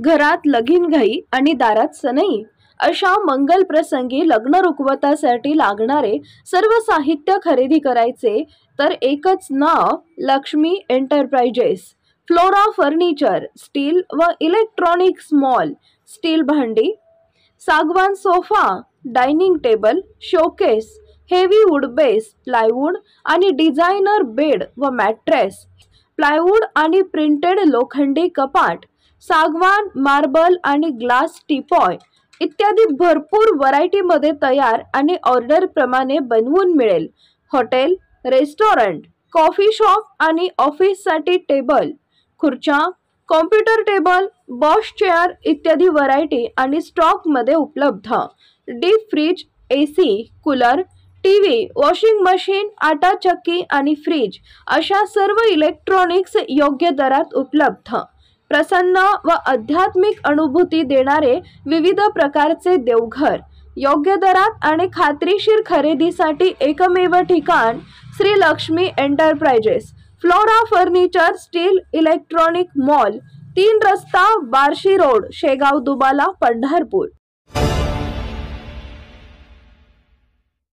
घरात लगीनघाई आणि दारात सनई अशा मंगल प्रसंगी लग्न रुखवतासाठी लागणारे सर्व साहित्य खरेदी करायचे तर एकच नाव Lakshmi enterprises. Flora furniture, steel व इलेक्ट्रॉनिक्स मॉल, स्टील भांडी, सागवान sofa, dining table, showcase, heavy wood base, plywood आणि डिझायनर बेड व मॅट्रेस, प्लायवूड आणि प्रिंटेड लोखंडी कपाट, सागवान, मार्बल आणि ग्लास टीपॉय इत्यादी भरपूर व्हरायटीमध्ये तयार आणि ऑर्डर प्रमाणे बनवून मिळेल। हॉटेल, रेस्टॉरंट, कॉफी शॉप आणि ऑफिससाठी टेबल, खुर्च्या, कॉम्प्युटर टेबल, बॉश चेअर इत्यादी व्हरायटी आणि स्टॉक मध्ये उपलब्ध। Deep freeze, AC, cooler, TV, washing machine, आटा चक्की आणि फ्रीज अशा सर्व इलेक्ट्रॉनिक्स योग्य दरात उपलब्ध। प्रसन्न व आध्यात्मिक अनुभूती देणारे विविध प्रकारचे देवघर, योग्य दरात आणि खात्रीशीर खरेदीसाठी एकमेव ठिकाण Shri Lakshmi enterprises. Flora furniture, steel electronic mall, 3 रस्ता, बार्शी रोड, शेगाव दुबाला, पंढरपूर।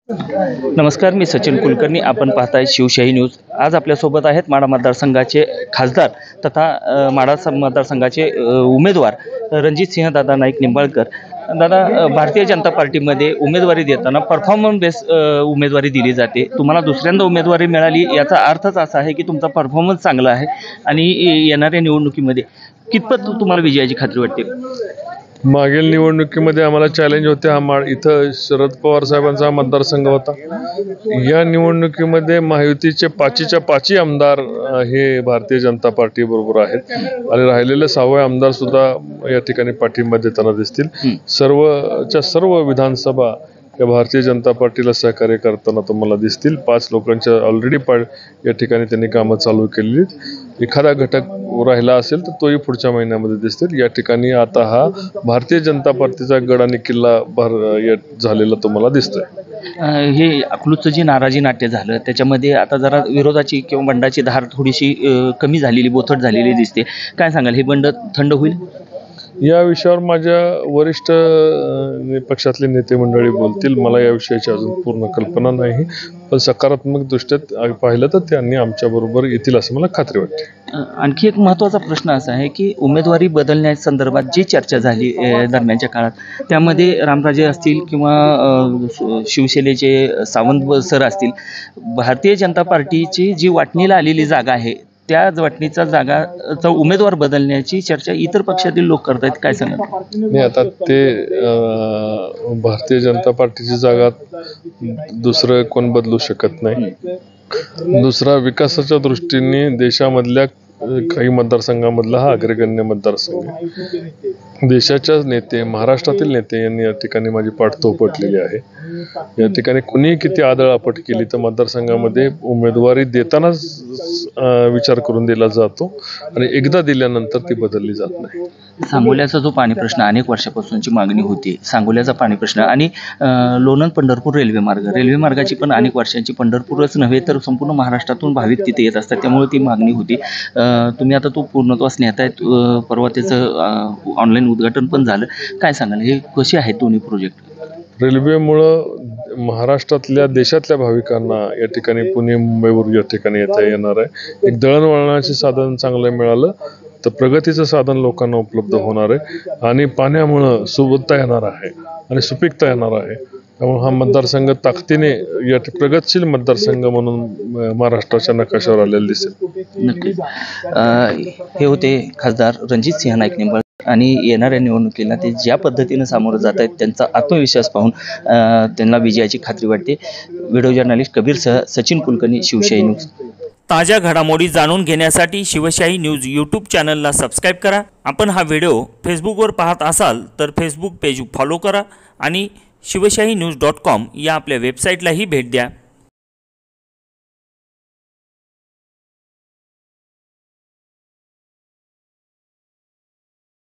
नमस्कार, मी सचिन कुलकर्णी। आपण पाहताय शिवशाही न्यूज। आज आपल्यासोबत आहेत माढा मतदारसंघाचे खासदार तथा माढा मतदारसंघाचे उमेदवार रणजितसिंह दादा नाईक निंबाळकर। दादा, भारतीय जनता पार्टीमध्ये उमेदवारी देताना परफॉर्मन्स बेस उमेदवारी दिली जाते। तुम्हाला दुसऱ्यांदा उमेदवारी मिळाली, याचा अर्थच असा आहे की तुमचा परफॉर्मन्स चांगला आहे आणि येणाऱ्या निवडणुकीमध्ये कितपत तुम्हाला विजयाची खात्री वाटते? मागील निवडणुकीमध्ये आम्हाला चॅलेंज होते। इथं शरद पवार साहेबांचा मतदारसंघ होता। या निवडणुकीमध्ये महायुतीचे 5च्या 5 आमदार हे भारतीय जनता पार्टी बरोबर आहेत आणि राहिलेले 6वे आमदार सुद्धा या ठिकाणी पाठिंबा देताना दिसतील। सर्व विधानसभा या भारतीय जनता पार्टीला सहकार्य करताना तुम्हाला दिसतील। 5 लोकांच्या ऑलरेडी या ठिकाणी त्यांनी कामं चालू केलेली। एखादा घटक राहिला असेल तर तोही पुढच्या महिन्यामध्ये दिसतील। या ठिकाणी आता हा भारतीय जनता पार्टीचा गड आणि किल्ला झालेला तुम्हाला दिसतोय। हे अकलूजचं जे नाराजी नाट्य झालं त्याच्यामध्ये आता जरा विरोधाची किंवा बंडाची धार थोडीशी कमी झालेली, बोथट झालेली दिसते। काय सांगाल, हे बंड थंड होईल? या विषयावर माझ्या वरिष्ठ पक्षातले नेते मंडळी बोलतील। मला या विषयाची अजून पूर्ण कल्पना नाही, पण सकारात्मक दृष्ट्या पाहिलं तर त्यांनी आमच्या बरोबर येतील असं मला खात्री वाटते। आणखी एक महत्त्वाचा प्रश्न असा आहे की उमेदवारी बदलण्यासंदर्भात जी चर्चा झाली दरम्यानच्या काळात, त्यामध्ये रामराजे असतील किंवा शिवसेनेचे सावंत सर असतील, भारतीय जनता पार्टीची जी वाटणीला आलेली जागा आहे त्या वाटणीचा जागाचा उमेदवार बदलण्याची चर्चा इतर पक्षातील लोक करत आहेत। काय सांगाल? नाही, आता ते भारतीय जनता पार्टीची जागा दुसरं कोण बदलू शकत नाही। दुसरा, विकासाच्या दृष्टीने देशामधल्या काही मतदारसंघामधला हा अग्रगण्य मतदारसंघ आहे। देशाच्या नेते, महाराष्ट्रातील नेते यांनी या ठिकाणी माझी पाठ थोपटलेली आहे। या ठिकाणी कुणी किती आदळआपट केली तर मतदारसंघामध्ये उमेदवारी देतानाच विचार करून दिला जातो आणि एकदा दिल्यानंतर ती बदलली जात नाही। सांगोल्याचा जो पाणी प्रश्न अनेक वर्षापासूनची मागणी होती, सांगोल्याचा पाणी प्रश्न आणि लोणंद पंढरपूर रेल्वे मार्गाची पण अनेक वर्षांची, पंढरपूरच नव्हे तर संपूर्ण महाराष्ट्रातून भाविक तिथे येत असतात, त्यामुळे ती मागणी होती। तुम्ही आता तो पूर्णत्वास नेतायत। परवा त्याचं ऑनलाईन उद्घाटन पण झालं। काय सांगाल, हे कसे आहेत दोन्ही प्रोजेक्ट? रेल्वेमुळं महाराष्ट्रातल्या, देशातल्या भाविकांना या ठिकाणी पुणे, मुंबईवरून या ठिकाणी येता येणार आहे। एक दळणवळणाचे साधन चांगलं मिळालं तर प्रगतीचं साधन लोकांना उपलब्ध होणार आहे आणि पाण्यामुळं सुबत्ता येणार आहे आणि सुपीकता येणार आहे। त्यामुळे हा मतदारसंघ ताकदीने या प्रगतशील मतदारसंघ म्हणून महाराष्ट्राच्या नकाशावर आलेला दिसेल। नक्कीच। हे होते खासदार रणजितसिंह नाईक निंबाळकर आणि येणाऱ्या निवडणुकीला ते ज्या पद्धतीनं सामोरं जात आहेत त्यांचा आत्मविश्वास पाहून त्यांना विजयाची खात्री वाटते। व्हिडिओ जर्नलिस्ट कबीरसह सचिन कुलकर्णी, शिवशाही न्यूज। ताज्या घडामोडी जाणून घेण्यासाठी शिवशाही न्यूज यूट्यूब चॅनलला सबस्क्राईब करा। आपण हा व्हिडिओ फेसबुकवर पाहत असाल तर फेसबुक पेज फॉलो करा आणि शिवशाही न्यूज.com या आपल्या वेबसाईटलाही भेट द्या।